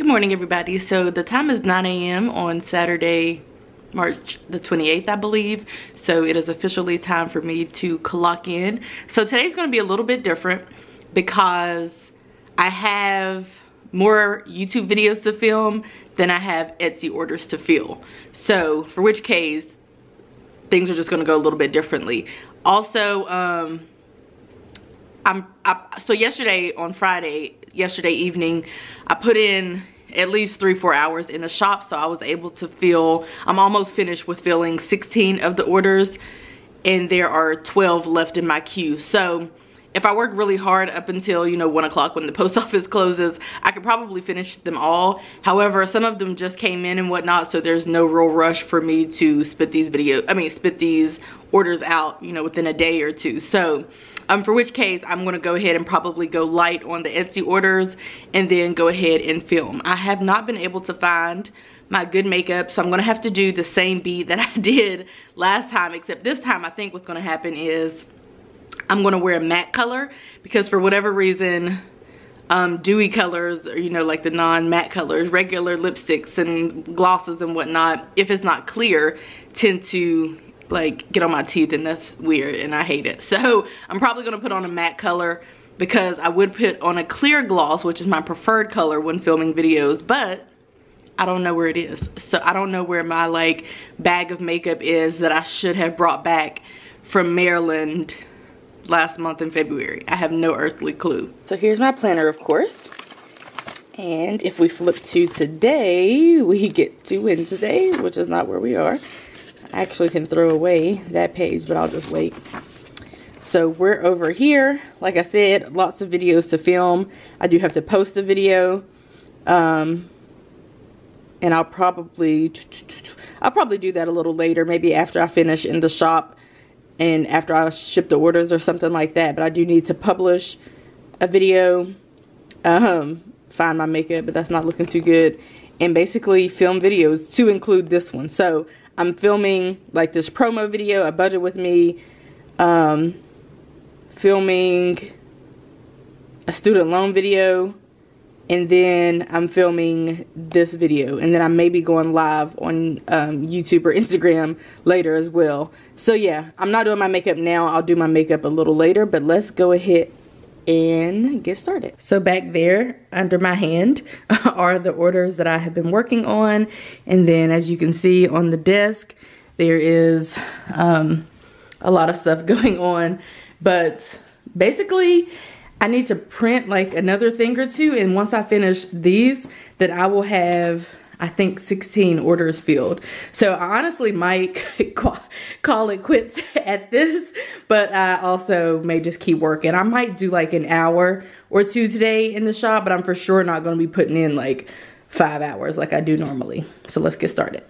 morning, everybody. So the time is 9 a.m. on Saturday, March the 28th, I believe. So it is officially time for me to clock in. So today's going to be a little bit different because I have more YouTube videos to film than I have Etsy orders to fill. So for which case, things are just going to go a little bit differently. Also, so yesterday on Friday, yesterday evening, I put in at least 3-4 hours in the shop, so I was able to fill, I'm almost finished with filling 16 of the orders, and there are 12 left in my queue. So if I work really hard up until, you know, 1 o'clock when the post office closes, I could probably finish them all. However, some of them just came in and whatnot, so there's no real rush for me to spit these orders out, you know, within a day or two. So for which case, I'm going to go ahead and probably go light on the Etsy orders and then go ahead and film. I have not been able to find my good makeup, so I'm going to have to do the same beat that I did last time, except this time I think what's going to happen is I'm going to wear a matte color, because for whatever reason, dewy colors, or you know, like the non-matte colors, regular lipsticks and glosses and whatnot, if it's not clear, tend to like get on my teeth, and that's weird and I hate it. So I'm probably gonna put on a matte color, because I would put on a clear gloss, which is my preferred color when filming videos, but I don't know where it is. So I don't know where my like bag of makeup is that I should have brought back from Maryland last month in February. I have no earthly clue. So here's my planner, of course. And if we flip to today, we get to Wednesday, which is not where we are. I actually can throw away that page, but I'll just wait. So we're over here. Like I said, lots of videos to film. I do have to post a video. And I'll probably do that a little later, maybe after I finish in the shop and after I ship the orders or something like that. But I do need to publish a video, find my makeup, but that's not looking too good, and basically film videos to include this one. So I'm filming like this promo video, A Budget With Me, filming a student loan video, and then I'm filming this video, and then I may be going live on YouTube or Instagram later as well. So yeah, I'm not doing my makeup now. I'll do my makeup a little later, but let's go ahead and get started. So back there under my hand are the orders that I have been working on, and then as you can see on the desk there is a lot of stuff going on, but basically I need to print like another thing or two, and once I finish these, then I will have, I think, 16 orders filled. So I honestly might call it quits at this, but I also may just keep working. I might do like an hour or two today in the shop, but I'm for sure not going to be putting in like 5 hours like I do normally. So let's get started.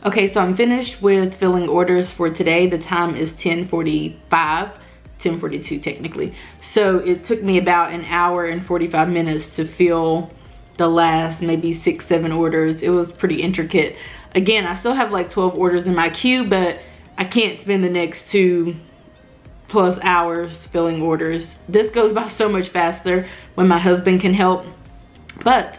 Okay, so I'm finished with filling orders for today. The time is 10:42 technically. So it took me about an hour and 45 minutes to fill the last maybe 6-7 orders. It was pretty intricate. Again, I still have like 12 orders in my queue, but I can't spend the next 2+ hours filling orders. This goes by so much faster when my husband can help, but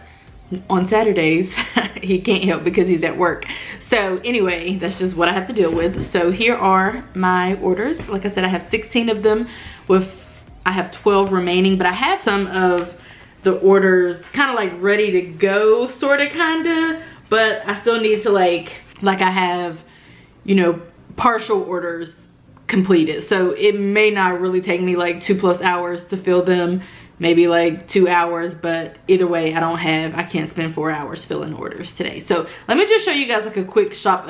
on Saturdays he can't help because he's at work. So anyway, that's just what I have to deal with. So here are my orders. Like I said, I have 16 of them, I have 12 remaining, but I have some of the orders kind of like ready to go, sort of, kind of, but I still need to like like I have, you know, partial orders completed. So it may not really take me like 2+ hours to fill them, maybe like 2 hours, but either way, I can't spend 4 hours filling orders today. So let me just show you guys like a quick shop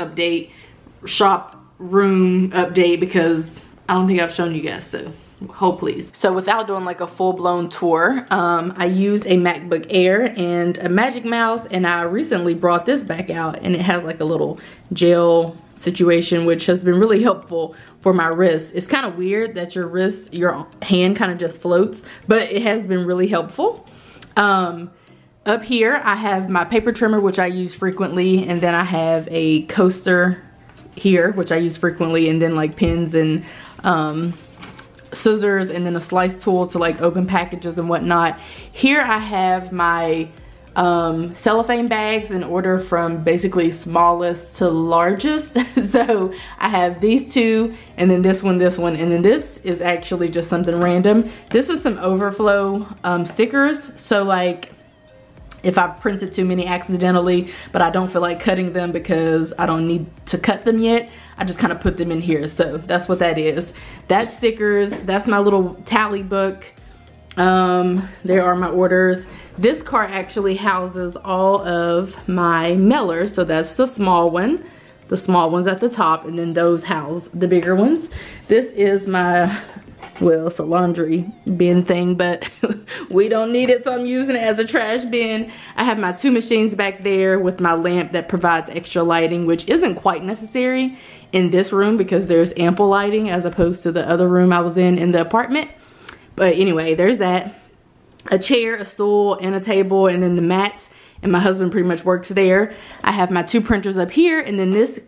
room update, because I don't think I've shown you guys, so hold please. So without doing like a full-blown tour, I use a MacBook Air and a Magic Mouse, and I recently brought this back out, and it has like a little gel situation, which has been really helpful for my wrist. It's kind of weird that your hand kind of just floats, but it has been really helpful. Up here I have my paper trimmer, which I use frequently, and then I have a coaster here, which I use frequently, and then like pens and scissors, and then a slice tool to like open packages and whatnot. Here I have my cellophane bags in order from basically smallest to largest. So I have these two, and then this one, and then this is actually just something random. This is some overflow stickers. So like if I printed too many accidentally, but I don't feel like cutting them because I don't need to cut them yet, I just kind of put them in here. So that's what that is. That's stickers. That's my little tally book. There are my orders. This cart actually houses all of my mailers. So that's the small one. The small ones at the top, and then those house the bigger ones. This is my, well, it's a laundry bin thing, but we don't need it, so I'm using it as a trash bin. I have my 2 machines back there with my lamp that provides extra lighting, which isn't quite necessary in this room because there's ample lighting as opposed to the other room I was in the apartment. But anyway, there's that. A chair, a stool, and a table, and then the mats, and my husband pretty much works there. I have my 2 printers up here, and then this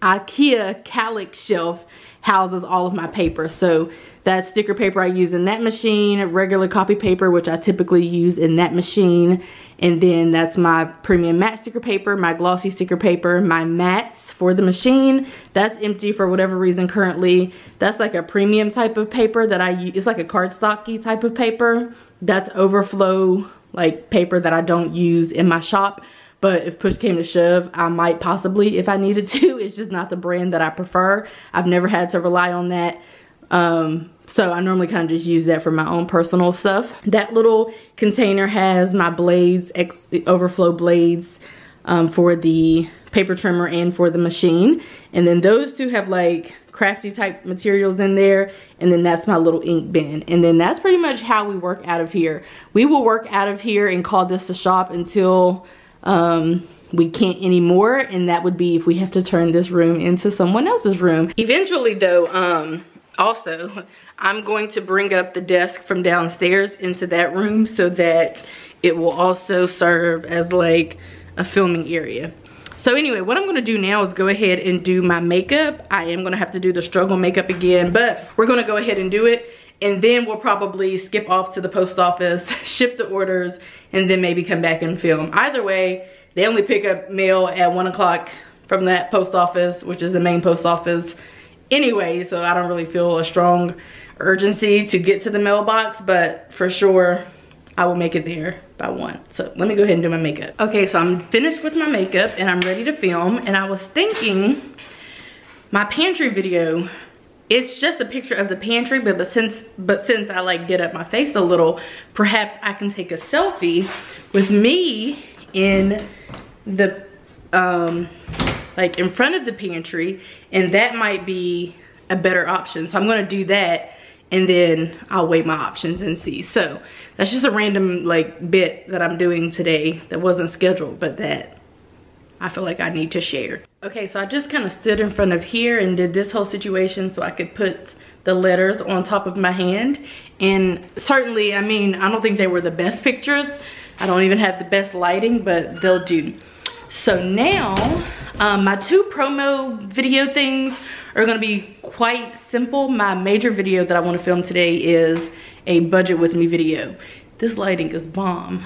IKEA Calyx shelf houses all of my paper. So that's sticker paper I use in that machine, regular copy paper, which I typically use in that machine, and then that's my premium matte sticker paper, my glossy sticker paper, my mats for the machine. That's empty for whatever reason currently. That's like a premium type of paper that I use. It's like a cardstocky type of paper. That's overflow like paper that I don't use in my shop. But if push came to shove, I might possibly if I needed to. It's just not the brand that I prefer. I've never had to rely on that. So I normally kind of just use that for my own personal stuff. That little container has my blades, overflow blades for the paper trimmer and for the machine. And then those two have like crafty type materials in there. And then that's my little ink bin. And then that's pretty much how we work out of here. We will work out of here and call this the shop until we can't anymore, and that would be if we have to turn this room into someone else's room. Eventually though, also I'm going to bring up the desk from downstairs into that room so that it will also serve as like a filming area. So anyway, what I'm gonna do now is go ahead and do my makeup. I am gonna have to do the struggle makeup again, but we're gonna go ahead and do it, and then we'll probably skip off to the post office, ship the orders, and then maybe come back and film. Either way, they only pick up mail at 1 o'clock from that post office, which is the main post office anyway, so I don't really feel a strong urgency to get to the mailbox, but for sure I will make it there by 1. So let me go ahead and do my makeup. Okay, so I'm finished with my makeup and I'm ready to film, and I was thinking my pantry video, it's just a picture of the pantry, but since I like get up my face a little, perhaps I can take a selfie with me in the like in front of the pantry, and that might be a better option. So I'm gonna do that, and then I'll weigh my options and see. So that's just a random like bit that I'm doing today that wasn't scheduled, but that I feel like I need to share. Okay, so I just kind of stood in front of here and did this whole situation so I could put the letters on top of my hand. And certainly, I mean, I don't think they were the best pictures. I don't even have the best lighting, but they'll do. So now, my 2 promo video things are gonna be quite simple. My major video that I wanna film today is a budget with me video. This lighting is bomb.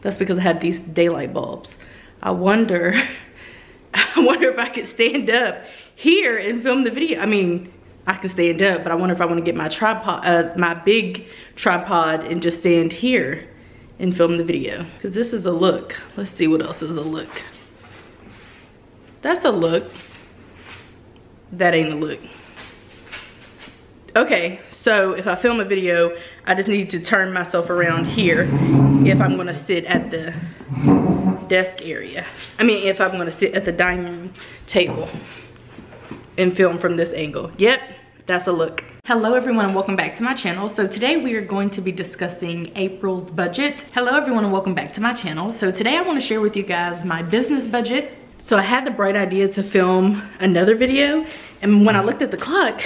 That's because I had these daylight bulbs. I wonder if I could stand up here and film the video. I mean, I can stand up, but I wonder if I want to get my tripod, my big tripod, and just stand here and film the video. Because this is a look. Let's see what else is a look. that's a look. That ain't a look. Okay, so if I film a video, I just need to turn myself around here if I'm gonna sit at the desk area. I mean, if I'm gonna sit at the dining room table and film from this angle. Yep, that's a look. Hello everyone and welcome back to my channel. So today we are going to be discussing April's budget. Hello everyone and welcome back to my channel. So today I want to share with you guys my business budget. So I had the bright idea to film another video, and when I looked at the clock,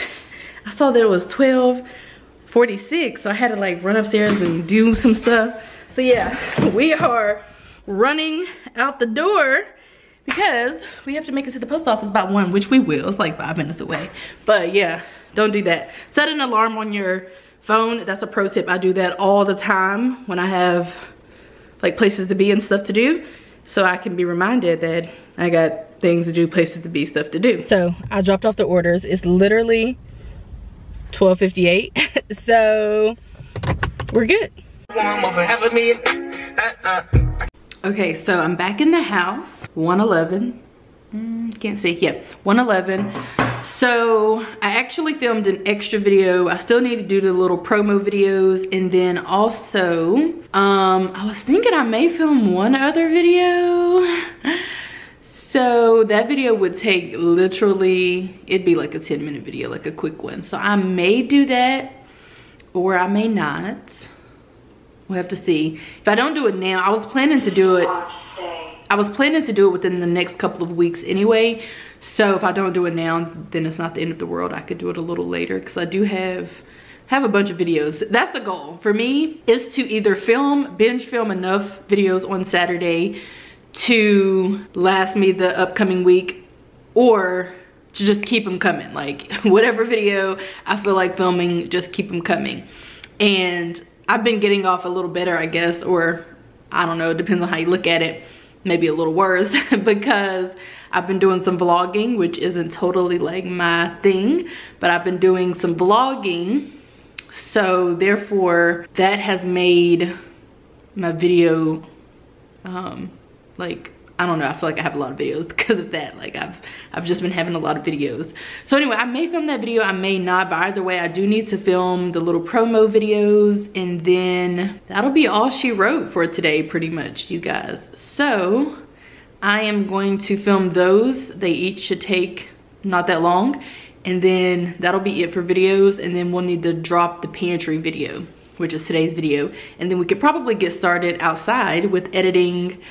I saw that it was 12:46, so I had to like run upstairs and do some stuff. So yeah, we are running out the door because we have to make it to the post office by 1, which we will. It's like 5 minutes away. But yeah, don't do that. Set an alarm on your phone. That's a pro tip. I do that all the time when I have like places to be and stuff to do, so I can be reminded that I got things to do, places to be, stuff to do. So I dropped off the orders. It's literally 12:58. So we're good. Okay, so I'm back in the house. 111. Can't see. Yep, 111. So I actually filmed an extra video. I still need to do the little promo videos, and then also I was thinking I may film one other video. So that video would take literally, it'd be like a 10-minute video, like a quick one. So I may do that or I may not. We'll have to see. If I don't do it now, I was planning to do it within the next couple of weeks anyway. So if I don't do it now, then it's not the end of the world. I could do it a little later because I do have a bunch of videos. That's the goal for me, is to either binge film enough videos on Saturday to last me the upcoming week, or to just keep them coming. Like whatever video I feel like filming, just keep them coming. And I've been getting off a little better, I guess, or I don't know, it depends on how you look at it, maybe a little worse, because I've been doing some vlogging, which isn't totally like my thing, but I've been doing some vlogging. So therefore that has made my video like, I don't know, I feel like I have a lot of videos because of that. Like I've just been having a lot of videos. So anyway, I may film that video, I may not, but either way I do need to film the little promo videos, and then that'll be all she wrote for today pretty much, you guys. So I am going to film those. They each should take not that long, and then that'll be it for videos, and then we'll need to drop the pantry video, which is today's video, and then we could probably get started outside with editing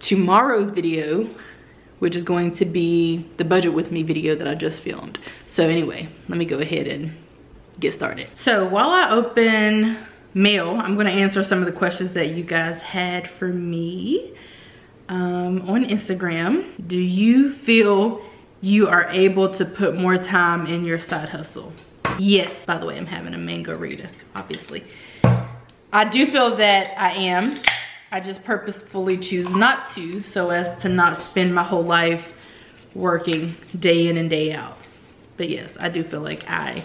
tomorrow's video, which is going to be the budget with me video that I just filmed. So anyway, let me go ahead and get started. So while I open mail, I'm gonna answer some of the questions that you guys had for me on Instagram. Do you feel you are able to put more time in your side hustle? Yes. By the way, I'm having a mango rita, obviously. I do feel that I am. I just purposefully choose not to, so as to not spend my whole life working day in and day out. But yes, I do feel like I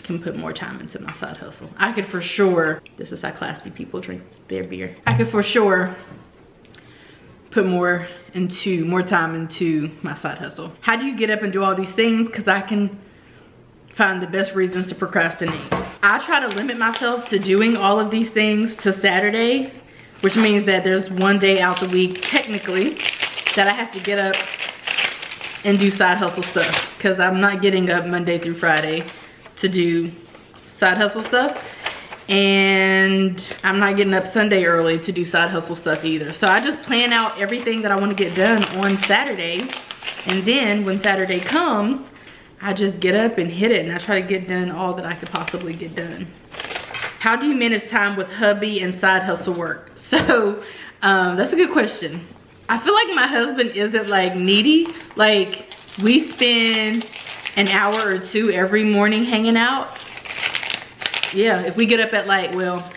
can put more time into my side hustle. I could for sure, this is how classy people drink their beer. I could for sure put more time into my side hustle. How do you get up and do all these things? Because I can find the best reasons to procrastinate. I try to limit myself to doing all of these things to Saturday, which means that there's one day out the week, technically, that I have to get up and do side hustle stuff, because I'm not getting up Monday through Friday to do side hustle stuff, and I'm not getting up Sunday early to do side hustle stuff either. So I just plan out everything that I want to get done on Saturday, and then when Saturday comes, I just get up and hit it, and I try to get done all that I could possibly get done. How do you manage time with hubby and side hustle work? So that's a good question. I feel like my husband isn't like needy. Like we spend an hour or two every morning hanging out. Yeah, if we get up at like, well,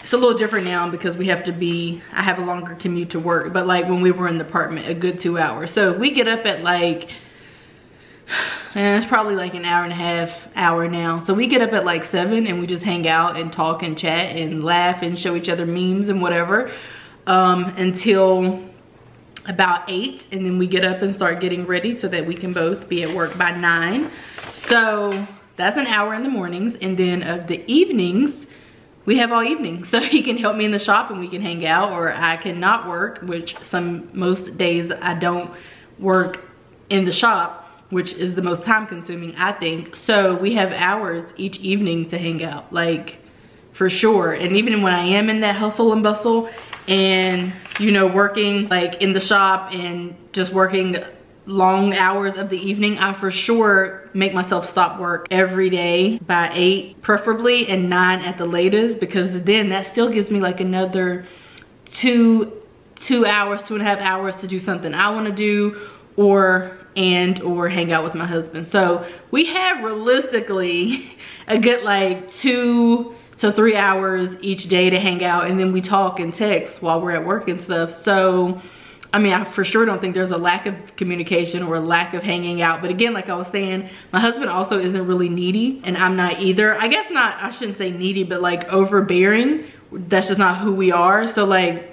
it's a little different now because I have a longer commute to work, but like when we were in the apartment, a good 2 hours. So if we get up at like, and it's probably like an hour and a half now. So we get up at like 7 and we just hang out and talk and chat and laugh and show each other memes and whatever until about 8, and then we get up and start getting ready so that we can both be at work by 9. So that's an hour in the mornings, and then of the evenings, we have all evening. So he can help me in the shop and we can hang out, or I cannot work, which most days I don't work in the shop, which is the most time consuming, I think. So we have hours each evening to hang out, like for sure. And even when I am in that hustle and bustle and, you know, working like in the shop and just working long hours of the evening, I for sure make myself stop work every day by 8 preferably, and 9 at the latest, because then that still gives me like another 2 hours, 2.5 hours to do something I want to do, or hang out with my husband. So we have realistically a good like 2 to 3 hours each day to hang out, and then we talk and text while we're at work and stuff. So I mean, I for sure don't think there's a lack of communication or a lack of hanging out. But again, like I was saying, my husband also isn't really needy, and I'm not either. I guess not, I shouldn't say needy, but like overbearing. That's just not who we are. So like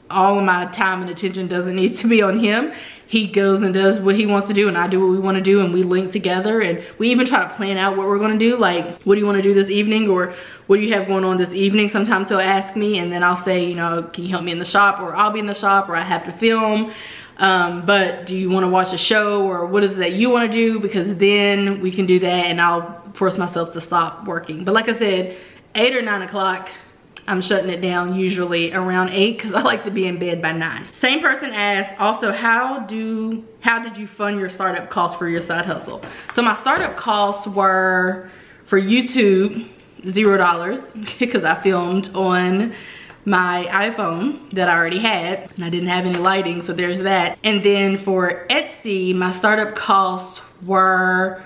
all of my time and attention doesn't need to be on him. He goes and does what he wants to do, and I do what we want to do, and we link together, and we even try to plan out what we're going to do. Like, what do you want to do this evening, or what do you have going on this evening? Sometimes he'll ask me, and then I'll say, you know, can you help me in the shop, or I'll be in the shop, or I have to film, but do you want to watch a show, or what is it that you want to do? Because then we can do that, and I'll force myself to stop working. But like I said, 8 or 9 o'clock, I'm shutting it down usually around 8, because I like to be in bed by 9. Same person asked also, how did you fund your startup costs for your side hustle? So my startup costs were for YouTube $0, because I filmed on my iPhone that I already had, and I didn't have any lighting, so there's that. And then for Etsy, my startup costs were,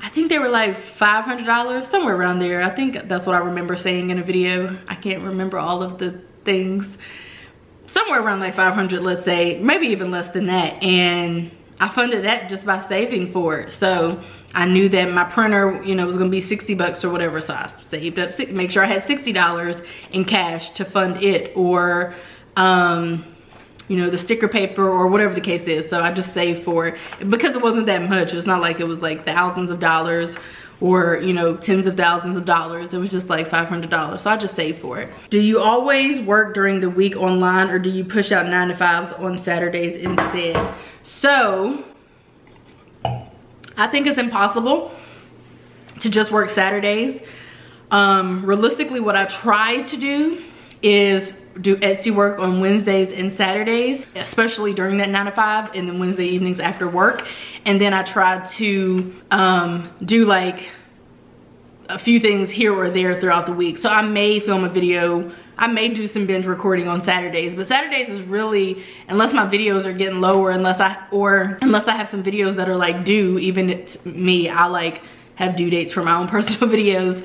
I think they were like $500, somewhere around there. I think that's what I remember saying in a video. I can't remember all of the things. Somewhere around like 500, let's say, maybe even less than that. And I funded that just by saving for it. So I knew that my printer, you know, was gonna be $60 or whatever. So I saved up, make sure I had $60 in cash to fund it, or you know, the sticker paper or whatever the case is. So I just saved for it, because it wasn't that much. It's not like it was like thousands of dollars or, you know, tens of thousands of dollars. It was just like $500. So I just saved for it. Do you always work during the week online, or do you push out 9 to 5s on Saturdays instead? So I think it's impossible to just work Saturdays. Realistically, what I try to do is do Etsy work on Wednesdays and Saturdays, especially during that 9 to 5, and then Wednesday evenings after work. And then I try to do like a few things here or there throughout the week. So I may film a video, I may do some binge recording on Saturdays, but Saturdays is really, unless my videos are getting lower, unless I have some videos that are like due, even it's me, I like have due dates for my own personal videos.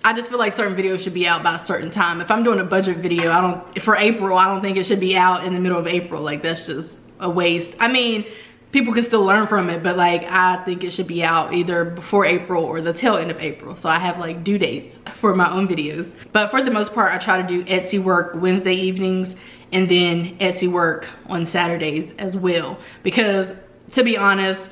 I just feel like certain videos should be out by a certain time. If I'm doing a budget video, for April, I don't think it should be out in the middle of April. Like, that's just a waste. I mean, people can still learn from it, but like, I think it should be out either before April or the tail end of April. So I have like due dates for my own videos. But for the most part, I try to do Etsy work Wednesday evenings, and then Etsy work on Saturdays as well. Because to be honest,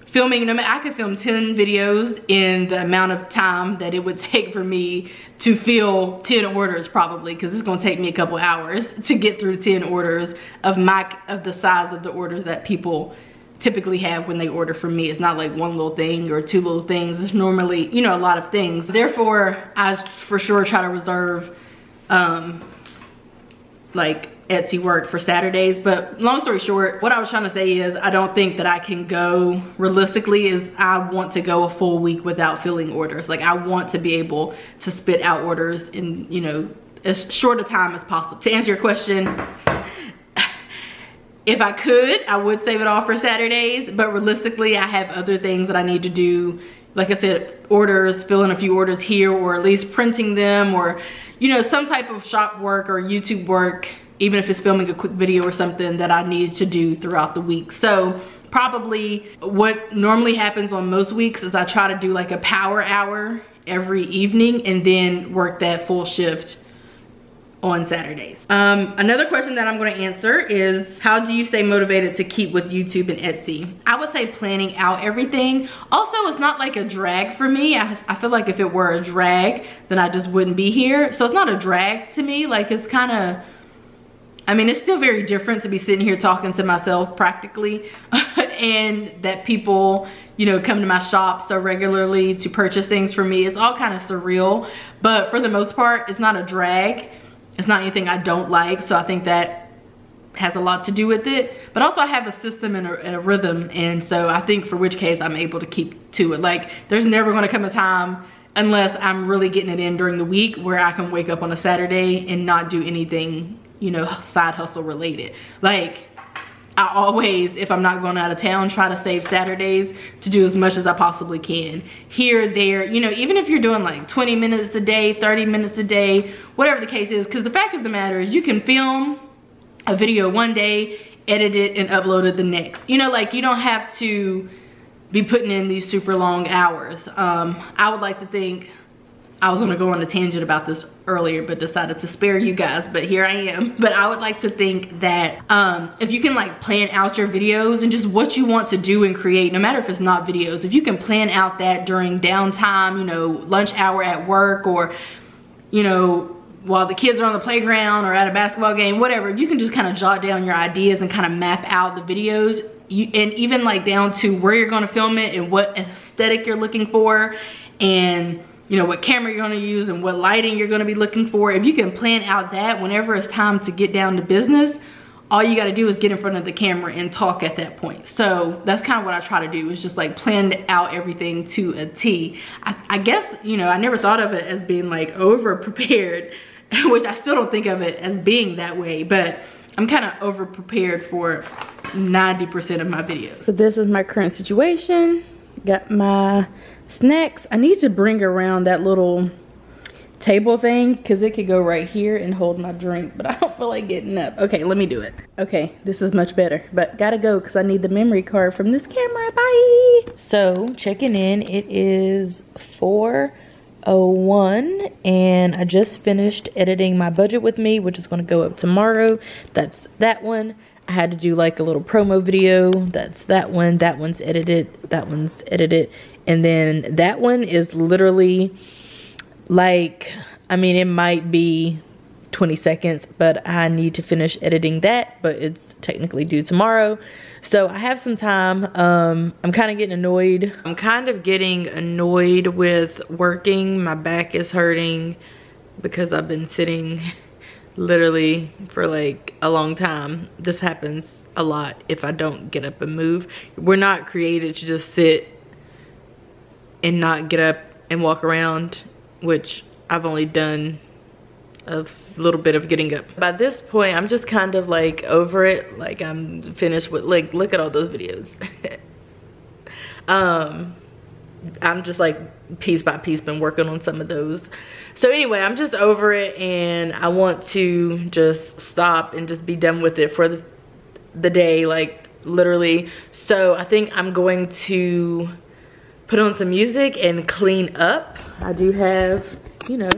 filming, I could film 10 videos in the amount of time that it would take for me to fill 10 orders, probably, because it's gonna take me a couple hours to get through 10 orders of the size of the orders that people typically have when they order from me. It's not like one little thing or 2 little things. It's normally, you know, a lot of things. Therefore, I for sure try to reserve like Etsy work for Saturdays. But long story short, what I was trying to say is, I don't think that I can go, realistically, is I want to go a full week without filling orders. Like, I want to be able to spit out orders in, you know, as short a time as possible. To answer your question, if I could, I would save it all for Saturdays, but realistically, I have other things that I need to do. Like I said, orders, filling a few orders here, or at least printing them, or, you know, some type of shop work or YouTube work, even if it's filming a quick video or something that I need to do throughout the week. So probably what normally happens on most weeks is I try to do like a power hour every evening, and then work that full shift on Saturdays. Another question that I'm going to answer is, how do you stay motivated to keep with YouTube and Etsy? I would say planning out everything. Also, it's not like a drag for me. I feel like if it were a drag, then I just wouldn't be here. So it's not a drag to me. Like, it's kind of, I mean, it's still very different to be sitting here talking to myself practically and that people, you know, come to my shop so regularly to purchase things for me. It's all kind of surreal, but for the most part, it's not a drag. It's not anything I don't like, so I think that has a lot to do with it. But also I have a system and a rhythm, and so I think for which case I'm able to keep to it. Like, there's never gonna come a time, unless I'm really getting it in during the week, where I can wake up on a Saturday and not do anything, you know, side hustle related. Like, I always, if I'm not going out of town, try to save Saturdays to do as much as I possibly can. Here, there, you know, even if you're doing like 20 minutes a day, 30 minutes a day, whatever the case is, because the fact of the matter is you can film a video one day, edit it, and upload it the next. You know, like, you don't have to be putting in these super long hours. I would like to think, I was gonna go on a tangent about this earlier, but decided to spare you guys, but here I am. But I would like to think that if you can like plan out your videos and just what you want to do and create, no matter if it's not videos, if you can plan out that during downtime, you know, lunch hour at work, or, you know, while the kids are on the playground or at a basketball game, whatever, you can just kind of jot down your ideas and kind of map out the videos. And even like down to where you're gonna film it and what aesthetic you're looking for, and you know, what camera you're gonna use and what lighting you're gonna be looking for. If you can plan out that, whenever it's time to get down to business, all you gotta do is get in front of the camera and talk at that point. So that's kind of what I try to do, is just like plan out everything to a T. I guess, you know, I never thought of it as being like over prepared, which I still don't think of it as being that way, but I'm kind of over prepared for 90% of my videos. So this is my current situation. Got my snacks. I need to bring around that little table thing because it could go right here and hold my drink, but I don't feel like getting up. Okay, let me do it. Okay, this is much better, but gotta go because I need the memory card from this camera. Bye. So checking in, it is 4:01 and I just finished editing my budget with me, which is going to go up tomorrow. That's that one. I had to do like a little promo video. That's that one. That one's edited. That one's edited. And then that one is literally like, I mean, it might be 20 seconds, but I need to finish editing that, but it's technically due tomorrow. So I have some time. I'm kind of getting annoyed. I'm kind of getting annoyed with working. My back is hurting because I've been sitting literally for like a long time. This happens a lot if I don't get up and move. We're not created to just sit and not get up and walk around, which I've only done a little bit of getting up. By this point, I'm just kind of like over it. Like, I'm finished with, like, look at all those videos. I'm just like piece by piece been working on some of those. So anyway, I'm just over it and I want to just stop and just be done with it for the day, like literally. So I think I'm going to put on some music and clean up. I do have, you know,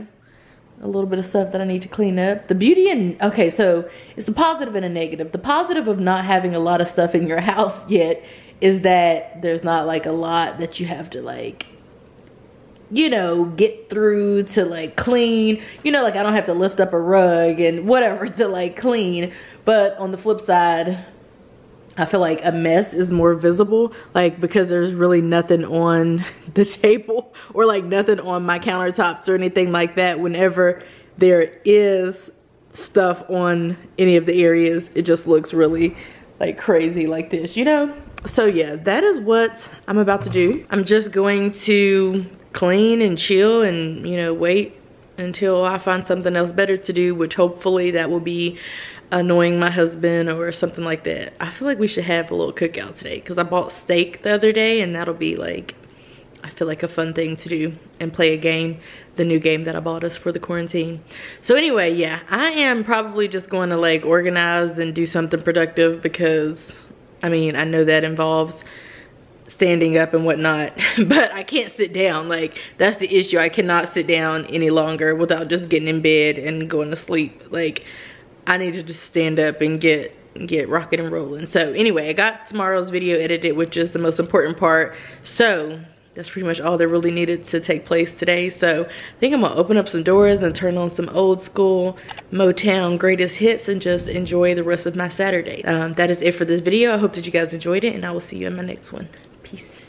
a little bit of stuff that I need to clean up. The beauty and, okay, so it's a positive and a negative. The positive of not having a lot of stuff in your house yet is that there's not like a lot that you have to like, you know, get through to like clean. You know, like I don't have to lift up a rug and whatever to like clean. But on the flip side, I feel like a mess is more visible, like because there's really nothing on the table or like nothing on my countertops or anything like that. Whenever there is stuff on any of the areas, it just looks really like crazy like this, you know? So yeah, that is what I'm about to do. I'm just going to clean and chill and, you know, wait until I find something else better to do, which hopefully that will be annoying my husband or something like that. I feel like we should have a little cookout today because I bought steak the other day and that'll be like, I feel like a fun thing to do, and play a game, the new game that I bought us for the quarantine. So anyway, yeah, I am probably just going to like organize and do something productive because, I mean, I know that involves standing up and whatnot, but I can't sit down. Like, that's the issue. I cannot sit down any longer without just getting in bed and going to sleep. Like, I need to just stand up and get rocking and rolling. So anyway, I got tomorrow's video edited, which is the most important part. So that's pretty much all that really needed to take place today. So I think I'm gonna open up some doors and turn on some old school Motown greatest hits and just enjoy the rest of my Saturday. That is it for this video. I hope that you guys enjoyed it, and I will see you in my next one. Peace.